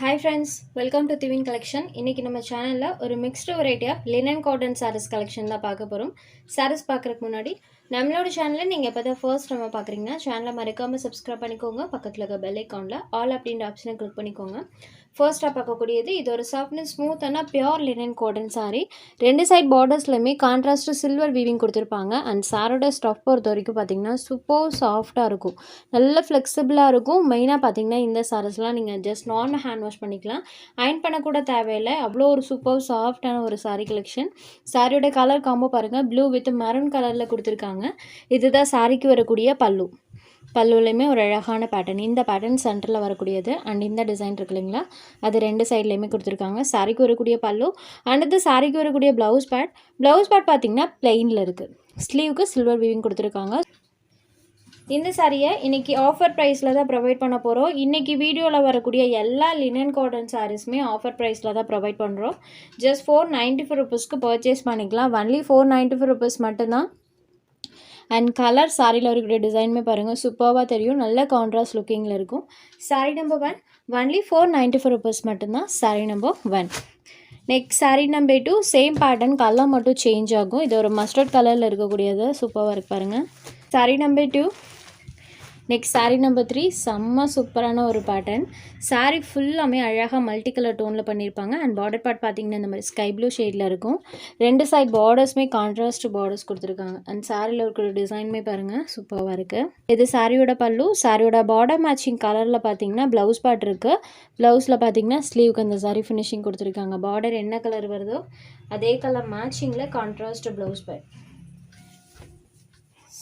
Hi friends, welcome to Thivin Collection. இன்னைக்கு நம்ம சேனல்ல ஒரு mixed variety of linen cotton sarees collection தான் பார்க்க போறோம். sarees பார்க்கறதுக்கு முன்னாடி நம்மளோட சேனலை நீங்க இப்பதான் ஃபர்ஸ்ட் நம்ம பார்க்கறீங்கன்னா சேனலை மறக்காம சப்ஸ்கிரைப் பண்ணிக்கோங்க. பக்கத்துல இருக்க பெல் ஐகான்ல ஆல் அப்படின்ற ஆப்ஷனை கிளிக் பண்ணிக்கோங்க. ஃபர்ஸ்டா பார்க்கக்கூடியது இது ஒரு சாஃப்ட்னஸ் ஸ்மூத்தான பியூர் லினன் காட்டன் saree. ரெண்டு சைடு பார்டர்ஸ்லயுமே கான்ட்ராஸ்ட் சில்வர் வீவிங் கொடுத்துருப்பாங்க. அண்ட் சாரோட ஸ்டஃப் பொறுத்த வரைக்கும் பார்த்தீங்கன்னா சூப்பர் சாஃப்டாக இருக்கும், நல்ல ஃப்ளெக்சிபிளாக இருக்கும். மெயினாக பார்த்தீங்கன்னா இந்த சாரீஸ்லாம் நீங்கள் ஜஸ்ட் நார்மல் ஹேண்ட் வாஷ் பண்ணிக்கலாம், அயன் பண்ணக்கூட தேவையில்லை. அவ்வளோ ஒரு சூப்பர் சாஃப்டான ஒரு சாரீ கலெக்ஷன். சாரியோட கலர் காம்போ பாருங்கள், ப்ளூ வித் மெரூன் கலரில் கொடுத்துருக்காங்க. இதுதான் சாரிக்கு வரக்கூடிய பல்லு. பல்லுலையுமே ஒரு அழகான பேட்டர்ன், இந்த பேட்டர்ன் சென்டரில் வரக்கூடியது. அண்ட் இந்த டிசைன் இருக்கு இல்லைங்களா, அது ரெண்டு சைட்லேயுமே கொடுத்துருக்காங்க. சாரிக்கு வரக்கூடிய பல்லு அண்ட் சாரிக்கு வரக்கூடிய ப்ளவுஸ் பேட் பார்த்தீங்கன்னா பிளெயினில் இருக்குது. ஸ்லீவுக்கு சில்வர் வீவிங் கொடுத்துருக்காங்க. இந்த சாரியை இன்றைக்கி ஆஃபர் ப்ரைஸில் தான் ப்ரொவைட் பண்ண போகிறோம். இன்றைக்கி வீடியோவில் வரக்கூடிய எல்லா லினன் காட்டன் சாரீஸுமே ஆஃபர் ப்ரைஸில் தான் ப்ரொவைட் பண்ணுறோம். ஜஸ்ட் 495 ருபீஸ்க்கு பர்ச்சேஸ் பண்ணிக்கலாம். ஒன்லி 495 ருபீஸ் மட்டும்தான். அண்ட் கலர் சாரியில் இருக்கிற டிசைனுமே பாருங்கள், சூப்பராக தெரியும், நல்ல கான்ட்ராஸ்ட் லுக்கிங்கில் இருக்கும். சாரீ நம்பர் 1 ஒன்லி 495 ருபீஸ் மட்டும்தான். Sari number 1. Next sari number 2 same pattern, colour மட்டும் சேஞ்ச் ஆகும். இது ஒரு மஸ்டர்ட் கலரில் இருக்கக்கூடியது, சூப்பராக இருக்கு பாருங்கள். Sari number 2. Next sari number 3 செம்ம சூப்பரான ஒரு பேட்டர்ன். சாரீ ஃபுல்லாமே அழகாக மல்டி கலர் டோனில் பண்ணியிருப்பாங்க. அண்ட் பார்டர் பார்ட் பார்த்தீங்கன்னா இந்த மாதிரி ஸ்கை ப்ளூ ஷேடில் இருக்கும். ரெண்டு சைட் பார்டர்ஸுமே கான்ட்ராஸ்ட் பார்டர்ஸ் கொடுத்துருக்காங்க. அண்ட் சாரியில் இருக்கிற டிசைனுமே பாருங்கள், சூப்பராக இருக்குது. இது சாரியோட பல்லு. சாரியோட பார்டர் மேட்சிங் கலரில் பார்த்தீங்கன்னா ப்ளவுஸ் பார்ட் இருக்குது. ப்ளவுஸில் பார்த்தீங்கன்னா ஸ்லீவுக்கு அந்த சாரி ஃபினிஷிங் கொடுத்துருக்காங்க. பார்டர் என்ன கலர் வருதோ அதே கலர் மேட்சிங்கில் கான்ட்ராஸ்ட் ப்ளவுஸ் பார்ட்.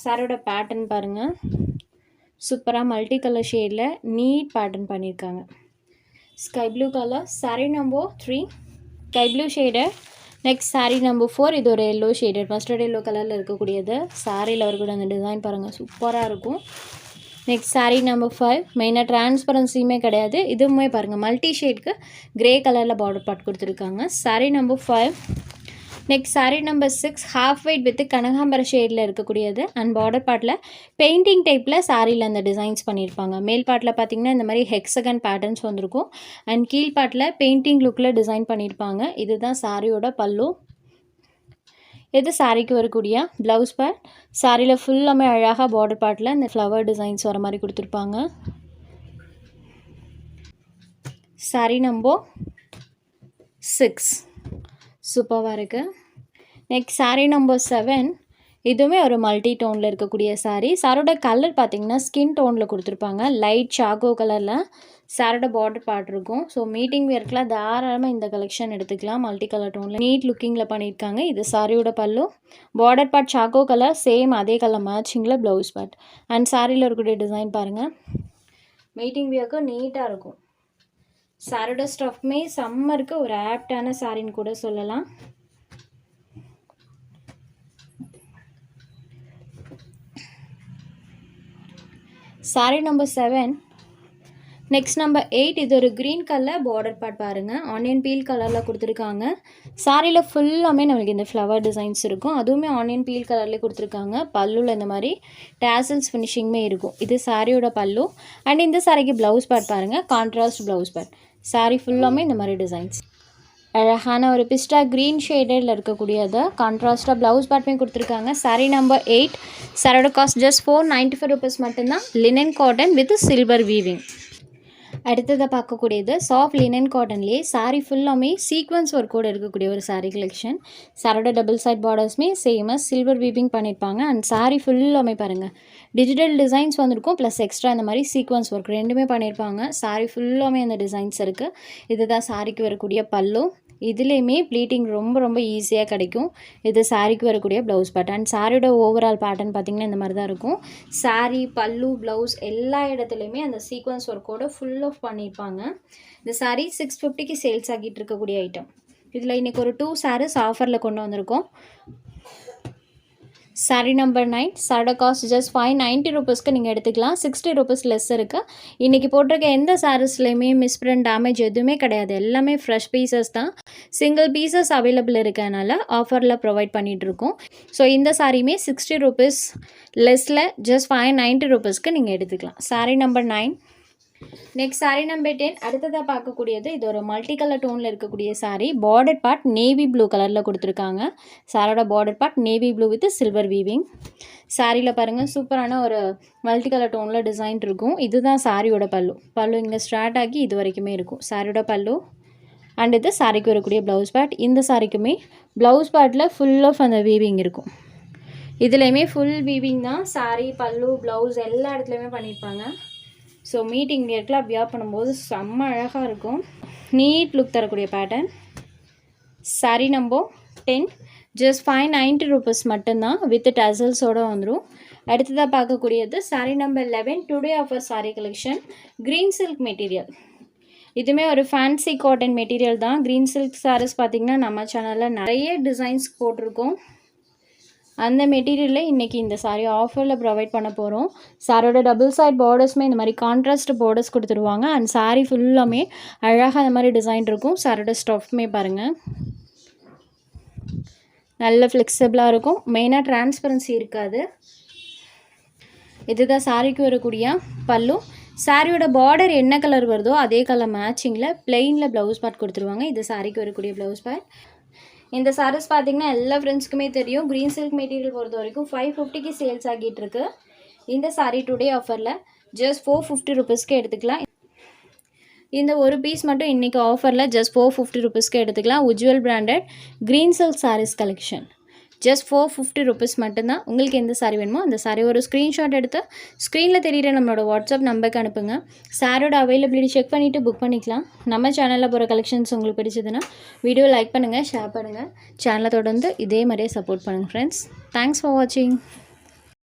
சாரியோட பேட்டர்ன் பாருங்கள், சூப்பராக மல்டி கலர் ஷேடில் நீட் பேட்டர்ன் பண்ணியிருக்காங்க. Sky blue colour. Sari number 3 sky blue shade. Next sari number 4 இது ஒரு எல்லோ ஷேடர், மஸ்டர்ட் எல்லோ கலரில் இருக்கக்கூடியது. சாரியில் வரக்கூடிய அந்த டிசைன் பாருங்கள், சூப்பராக இருக்கும். நெக்ஸ்ட் சாரீ நம்பர் 5 மெயினாக டிரான்ஸ்பரன்சியுமே கிடையாது. இதுவுமே பாருங்கள் மல்டி ஷேட்க்கு கிரே கலரில் பார்டர் பார்ட் கொடுத்துருக்காங்க. Saree number 5. Next sari number 6 half white with கனகாம்பர ஷேடில் இருக்கக்கூடியது. அண்ட் பார்டர் பார்ட்டில் பெயிண்டிங் டைப்பில் சாரியில் அந்த டிசைன்ஸ் பண்ணியிருப்பாங்க. மேல் பார்ட்டில் பார்த்தீங்கன்னா இந்த மாதிரி ஹெக்ஸகன் பேட்டர்ன்ஸ் வந்திருக்கும். அண்ட் கீழ் பார்ட்டில் பெயிண்டிங் லுக்கில் டிசைன் பண்ணியிருப்பாங்க. இதுதான் சாரியோட பல்லு. இது சாரிக்கு வரக்கூடிய ப்ளவுஸ் பார்ட். சாரியில் ஃபுல்லாமே அழகாக பார்டர் பார்ட்டில் இந்த ஃப்ளவர் டிசைன்ஸ் வர மாதிரி கொடுத்துருப்பாங்க. சாரீ நம்பர் 6 சூப்பராக இருக்குது. நெக்ஸ்ட் சாரீ நம்பர் 7 இதுவுமே ஒரு மல்டி டோனில் இருக்கக்கூடிய சாரீ. சாரோட கலர் பார்த்தீங்கன்னா ஸ்கின் டோனில் கொடுத்துருப்பாங்க, லைட் சாகோ கலரில் சாரோட பார்டர் பார்ட் இருக்கும். ஸோ மீட்டிங் வேர்க்கெலாம் தாராளமாக இந்த கலெக்ஷன் எடுத்துக்கலாம். மல்டி கலர் டோனில் நீட் லுக்கிங்கில் பண்ணியிருக்காங்க. இது சாரியோட பல்லு. Border part sago colour, same அதே கலர் மேட்சிங்கில் ப்ளவுஸ் பார்ட். அண்ட் சாரியில் இருக்கக்கூடிய டிசைன் பாருங்கள், மீட்டிங் வேர்க்கு நீட்டாக இருக்கும். சாரோட ஸ்டஃப்மே சம்மருக்கு ஒரு ஆப்டான சாரின்னு கூட சொல்லலாம். சாரீ நம்பர் 7. நெக்ஸ்ட் நம்பர் 8 இது ஒரு க்ரீன் கலர் பார்டர் பார்ட் பாருங்கள், ஆனியன் பீல் கலரில் கொடுத்துருக்காங்க. சாரியில் ஃபுல்லாமே நம்மளுக்கு இந்த ஃப்ளவர் டிசைன்ஸ் இருக்கும், அதுவுமே ஆனியன் பீல் கலர்லேயே கொடுத்துருக்காங்க. பல்லுவில் இந்த மாதிரி டேசல்ஸ் ஃபினிஷிங்குமே இருக்கும். இது சாரியோட பல்லு. அண்ட் இந்த சாரிக்கு ப்ளவுஸ் பார்ட் பாருங்கள், கான்ட்ராஸ்ட் ப்ளவுஸ் பார்ட். சாரி ஃபுல்லாமே இந்த மாதிரி டிசைன்ஸ். அழகான ஒரு பிஸ்டா க்ரீன் ஷேடில் இருக்கக்கூடியது கான்ட்ராஸ்டாக ப்ளவுஸ் பார்ட்டுமே கொடுத்துருக்காங்க. சாரீ நம்பர் 8 சாரோட காஸ்ட் ஜஸ்ட் 495 ருபீஸ் மட்டும்தான். Linen cotton with silver weaving. அடுத்ததை பார்க்கக்கூடியது சாஃப்ட் லினன் காட்டன்லேயே சாரீ ஃபுல்லாமே சீக்வன்ஸ் ஒர்க்கோடு இருக்கக்கூடிய ஒரு சாரீ கலெக்ஷன். சாரோட டபுள் சைட் பார்டர்ஸுமே சேமாக சில்வர் வீவிங் பண்ணியிருப்பாங்க. அண்ட் சாரீ ஃபுல்லாமே பாருங்கள் டிஜிட்டல் டிசைன்ஸ் வந்திருக்கும், ப்ளஸ் எக்ஸ்ட்ரா இந்த மாதிரி சீக்வன்ஸ் ஒர்க் ரெண்டுமே பண்ணியிருப்பாங்க. சாரீ ஃபுல்லாமே அந்த டிசைன்ஸ் இருக்குது. இதுதான் சாரிக்கு வரக்கூடிய பல்லு. இதுலேயுமே ப்ளீட்டிங் ரொம்ப ரொம்ப ஈஸியாக கிடைக்கும். இது சாரிக்கு வரக்கூடிய ப்ளவுஸ் பார்ட். அண்ட் சாரியோட ஓவரால் பேட்டர்ன் பார்த்திங்கன்னா இந்த மாதிரி தான் இருக்கும். சாரீ பல்லு ப்ளவுஸ் எல்லா இடத்துலையுமே அந்த சீக்வன்ஸ் ஒர்க்கோடு ஃபுல் ஆஃப் பண்ணியிருப்பாங்க. இந்த சாரீ 650க்கு சேல்ஸ் ஆகிட்டு இருக்கக்கூடிய ஐட்டம். இதில் இன்றைக்கி ஒரு 2 சாரீஸ் ஆஃபரில் கொண்டு வந்திருக்கோம். சாரீ நம்பர் 9 சாரோட காஸ்ட் ஜஸ்ட் 590 ருபீஸ்க்கு நீங்கள் எடுத்துக்கலாம். 60 ருபீஸ் லெஸ் இருக்குது. இன்றைக்கி போட்டிருக்க எந்த சாரீஸ்லையுமே மிஸ்பிரிண்ட் டேமேஜ் எதுவுமே கிடையாது, எல்லாமே ஃப்ரெஷ் பீசஸ் தான். சிங்கிள் பீசஸ் அவைலபிள் இருக்கனால ஆஃபரில் ப்ரொவைட் பண்ணிகிட்ருக்கோம். ஸோ இந்த சாரியுமே 60 ருபீஸ் லெஸ்ஸில் ஜஸ்ட் 590 ருபீஸ்க்கு நீங்கள் எடுத்துக்கலாம். Sari number 9 next saree number 10 அடுத்ததாக பார்க்கக்கூடியது இது ஒரு மல்டி கலர் டோனில் இருக்கக்கூடிய saree. Border part navy blue கலரில் கொடுத்துருக்காங்க. சாரோட border part navy blue with silver weaving. சாரியில் பாருங்கள் சூப்பரான ஒரு மல்டி கலர் டோனில் டிசைன் இருக்கும். இதுதான் சாரியோட பல்லு இங்கே ஸ்டார்ட் ஆகி இது வரைக்குமே இருக்கும் சாரியோட பல்லு. அண்ட் இது சாரிக்கு வரக்கூடிய ப்ளவுஸ் பார்ட். இந்த சாரிக்குமே ப்ளவுஸ் பார்ட்டில் ஃபுல் ஆஃப் அந்த வீவிங் இருக்கும். இதுலேயுமே ஃபுல் வீவிங் தான். சாரி பல்லு ப்ளவுஸ் எல்லா இடத்துலையுமே பண்ணியிருப்பாங்க. ஸோ மீட்டிங் வியர்க்கெலாம் வியர் பண்ணும்போது செம்ம அழகாக இருக்கும். நீட் லுக் தரக்கூடிய pattern. Sorry number 10 just 590 rupees மட்டும்தான் வித் டசல்ஸோடு வந்துடும். அடுத்ததாக பார்க்கக்கூடியது sorry number 11 today offer sorry collection. Green silk material. இதுவுமே ஒரு ஃபேன்சி காட்டன் மெட்டீரியல் தான். க்ரீன் சில்க் சாரீஸ் பார்த்திங்கன்னா நம்ம சேனலில் நிறைய டிசைன்ஸ் போட்டிருக்கோம். அந்த மெட்டீரியலில் இன்றைக்கி இந்த சாரீ ஆஃபரில் ப்ரொவைட் பண்ண போகிறோம். சாரோட டபுள் சைட் பார்டர்ஸுமே இந்த மாதிரி கான்ட்ராஸ்ட் பார்டர்ஸ் கொடுத்துருவாங்க. அண்ட் சாரீ ஃபுல்லாமே அழகாக அந்த மாதிரி டிசைன் இருக்கும். சாரோட ஸ்டஃப்மே பாருங்கள் நல்ல ஃப்ளெக்சிபிளாக இருக்கும். மெயினாக டிரான்ஸ்பரன்சி இருக்காது. இதுதான் சாரீக்கு வரக்கூடிய பல்லு. சாரியோட பார்டர் என்ன கலர் வருதோ அதே கலர் மேட்சிங்கில் பிளெயினில் ப்ளவுஸ் பார்ட் கொடுத்துருவாங்க. இது சாரிக்கு வரக்கூடிய ப்ளவுஸ் பார்ட். இந்த சாரீஸ் பார்த்திங்கன்னா எல்லா ஃப்ரெண்ட்ஸ்க்குமே தெரியும். க்ரீன் சில்க் மெட்டீரியல் பொறுத்த வரைக்கும் 550க்கு சேல்ஸ் ஆகிட்டு இருக்கு. இந்த சாரீ டுடே ஆஃபரில் ஜஸ்ட் 450 rupeesக்கு எடுத்துக்கலாம். இந்த ஒரு பீஸ் மட்டும் இன்றைக்கி ஆஃபரில் ஜஸ்ட் 450 rupeesக்கு எடுத்துக்கலாம். Ujjwal branded green silk saris collection just 450 rupees மட்டும்தான். உங்களுக்கு எந்த சாரீ வேணுமோ அந்த சாரீ ஒரு ஸ்க்ரீன்ஷாட் எடுத்து ஸ்க்ரீனில் தெரியுற நம்மளோட வாட்ஸ்அப் நம்பருக்கு அனுப்புங்க. சாரோட அவைலபிலிட்டி செக் பண்ணிவிட்டு புக் பண்ணிக்கலாம். நம்ம சேனலில் போகிற கலெக்ஷன்ஸ் உங்களுக்கு பிடிச்சதுன்னா வீடியோ லைக் பண்ணுங்கள், ஷேர் பண்ணுங்கள். சேனலை தொடர்ந்து இதே மாதிரியே சப்போர்ட் பண்ணுங்கள் ஃப்ரெண்ட்ஸ். தேங்க்ஸ் ஃபார் வாட்சிங்.